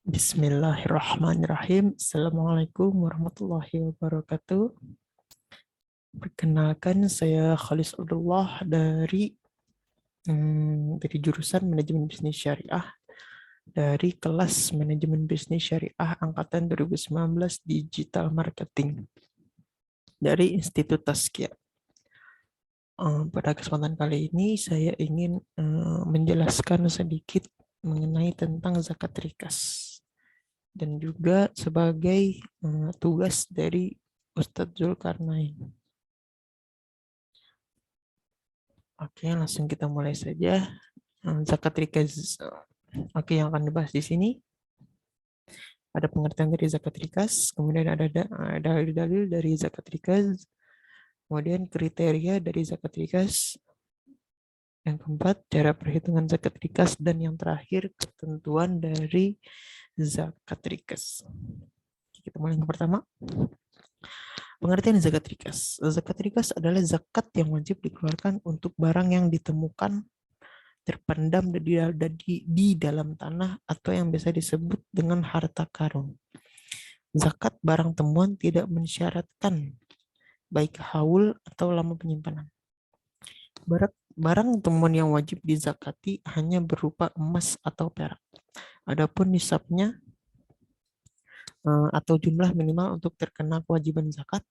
Bismillahirrahmanirrahim. Assalamualaikum warahmatullahi wabarakatuh. Perkenalkan, saya Khalis Abdullah dari jurusan Manajemen Bisnis Syariah dari kelas Manajemen Bisnis Syariah Angkatan 2019 Digital Marketing dari Institut Tazkiyah. Pada kesempatan kali ini saya ingin menjelaskan sedikit mengenai tentang zakat rikas dan juga sebagai tugas dari Ustadz Zulkarnain. Oke, langsung kita mulai saja. Zakat rikas. Oke, yang akan dibahas di sini ada pengertian dari zakat rikas, kemudian ada dalil-dalil dari zakat rikas, kemudian kriteria dari zakat rikas, yang keempat cara perhitungan zakat rikas, dan yang terakhir ketentuan dari zakat rikas. Kita mulai yang pertama. Pengertian zakat rikas. Zakat rikas adalah zakat yang wajib dikeluarkan untuk barang yang ditemukan terpendam di dalam tanah atau yang biasa disebut dengan harta karun. Zakat barang temuan tidak mensyaratkan baik haul atau lama penyimpanan. Barang temuan yang wajib dizakati hanya berupa emas atau perak. Adapun nisabnya atau jumlah minimal untuk terkena kewajiban zakat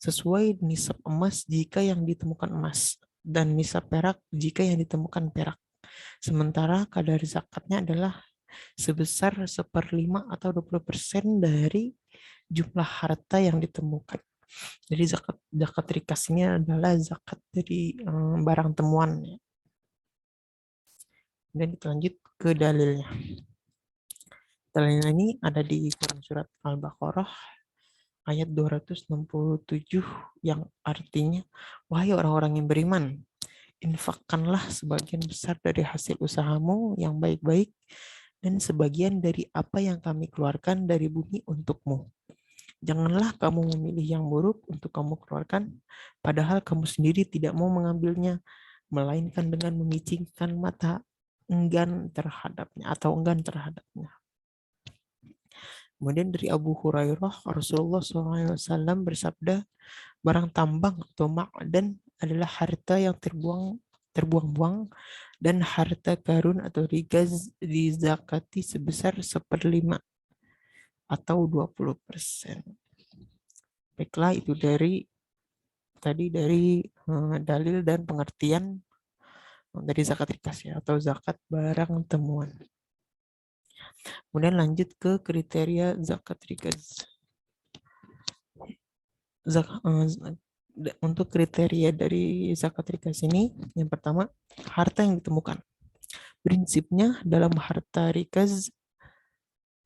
sesuai nisab emas jika yang ditemukan emas dan nisab perak jika yang ditemukan perak. Sementara kadar zakatnya adalah sebesar 1/5 atau 20% dari jumlah harta yang ditemukan. Jadi zakat rikas ini adalah zakat dari barang temuan. Dan kita lanjut ke dalilnya. Dalilnya ini ada di Quran surat Al-Baqarah ayat 267 yang artinya, wahai orang-orang yang beriman, infakkanlah sebagian besar dari hasil usahamu yang baik-baik dan sebagian dari apa yang kami keluarkan dari bumi untukmu. Janganlah kamu memilih yang buruk untuk kamu keluarkan, padahal kamu sendiri tidak mau mengambilnya, melainkan dengan memicingkan mata enggan terhadapnya atau enggan terhadapnya. Kemudian dari Abu Hurairah, Rasulullah SAW bersabda, barang tambang atau ma'dan adalah harta yang terbuang-buang dan harta karun atau rikas dizakati sebesar 1/5 atau 20%. Baiklah, itu dari dalil dan pengertian dari zakat rikas ya, atau zakat barang temuan. Kemudian lanjut ke kriteria zakat rikas. Untuk kriteria dari zakat rikas ini, yang pertama, harta yang ditemukan. Prinsipnya dalam harta rikas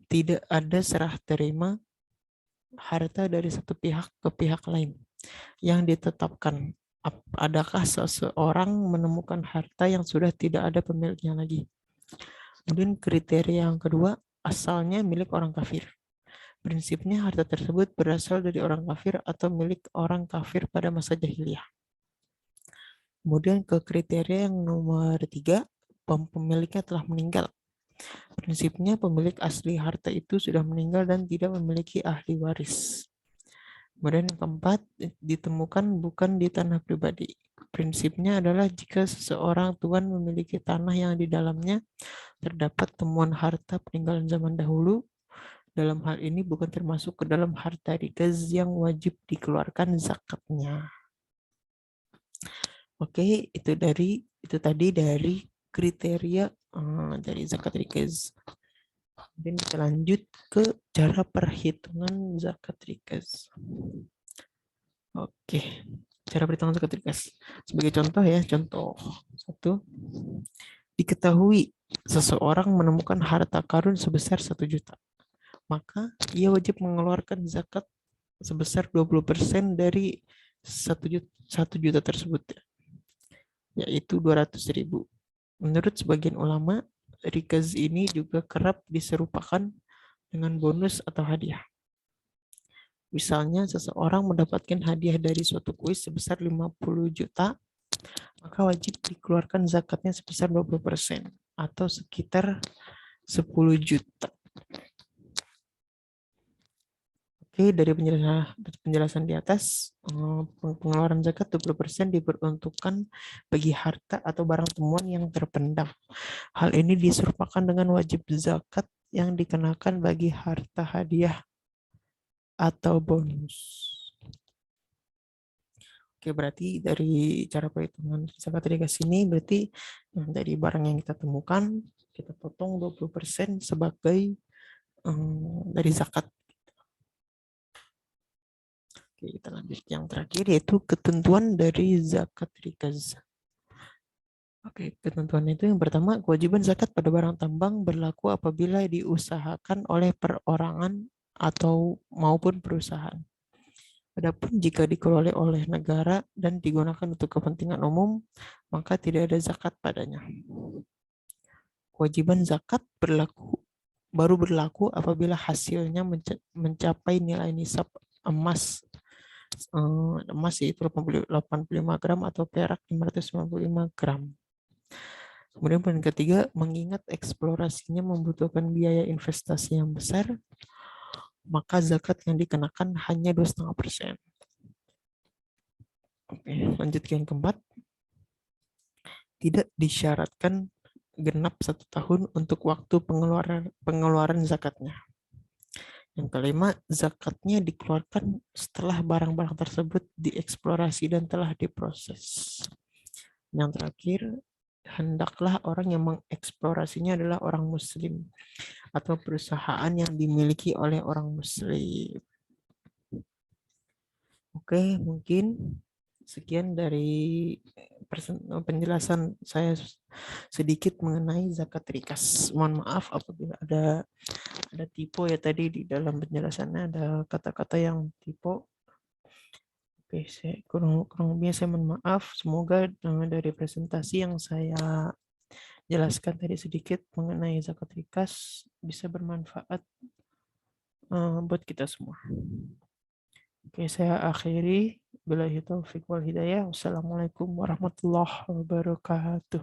tidak ada serah terima harta dari satu pihak ke pihak lain yang ditetapkan. Adakah seseorang menemukan harta yang sudah tidak ada pemiliknya lagi? Kemudian kriteria yang kedua, asalnya milik orang kafir. Prinsipnya harta tersebut berasal dari orang kafir atau milik orang kafir pada masa jahiliyah. Kemudian ke kriteria yang nomor 3, pemiliknya telah meninggal. Prinsipnya pemilik asli harta itu sudah meninggal dan tidak memiliki ahli waris. Kemudian yang keempat, ditemukan bukan di tanah pribadi. Prinsipnya adalah jika seseorang tuan memiliki tanah yang di dalamnya terdapat temuan harta peninggalan zaman dahulu, dalam hal ini bukan termasuk ke dalam harta rikas yang wajib dikeluarkan zakatnya. Oke, itu tadi dari kriteria dari zakat rikas. Kemudian kita lanjut ke cara perhitungan zakat rikas. Oke, cara perhitungan zakat rikas. Sebagai contoh ya, contoh 1. Diketahui seseorang menemukan harta karun sebesar 1 juta. Maka ia wajib mengeluarkan zakat sebesar 20% dari 1 juta tersebut, yaitu 200.000. Menurut sebagian ulama, rikas ini juga kerap diserupakan dengan bonus atau hadiah. Misalnya seseorang mendapatkan hadiah dari suatu kuis sebesar 50 juta, maka wajib dikeluarkan zakatnya sebesar 20% atau sekitar 10 juta. Oke, dari penjelasan di atas, pengeluaran zakat 20% diperuntukkan bagi harta atau barang temuan yang terpendam. Hal ini diserupakan dengan wajib zakat yang dikenakan bagi harta hadiah atau bonus. Oke, berarti dari cara perhitungan zakat dikasih ini, berarti dari barang yang kita temukan, kita potong 20% sebagai dari zakat. Oke, kita lanjut yang terakhir, yaitu ketentuan dari zakat rikaz. Oke, ketentuan itu yang pertama, kewajiban zakat pada barang tambang berlaku apabila diusahakan oleh perorangan atau maupun perusahaan. Adapun jika dikelola oleh negara dan digunakan untuk kepentingan umum, maka tidak ada zakat padanya. Kewajiban zakat baru berlaku apabila hasilnya mencapai nilai nisab emas yaitu 85 gram atau perak 595 gram. Kemudian poin ketiga, mengingat eksplorasinya membutuhkan biaya investasi yang besar, maka zakat yang dikenakan hanya 2,5%. Oke, lanjut ke yang keempat. Tidak disyaratkan genap 1 tahun untuk waktu pengeluaran zakatnya. Yang kelima, zakatnya dikeluarkan setelah barang-barang tersebut dieksplorasi dan telah diproses. Yang terakhir, hendaklah orang yang mengeksplorasinya adalah orang muslim atau perusahaan yang dimiliki oleh orang muslim. Oke, mungkin sekian dari penjelasan saya sedikit mengenai zakat rikas. Mohon maaf apabila ada typo ya tadi di dalam penjelasannya ada kata-kata yang typo. Oke, saya kurang lebihnya saya mohon maaf. Semoga dari presentasi yang saya jelaskan tadi sedikit mengenai zakat rikas bisa bermanfaat buat kita semua. Oke, saya akhiri. Billahi taufiq wal hidayah. Wassalamualaikum warahmatullahi wabarakatuh.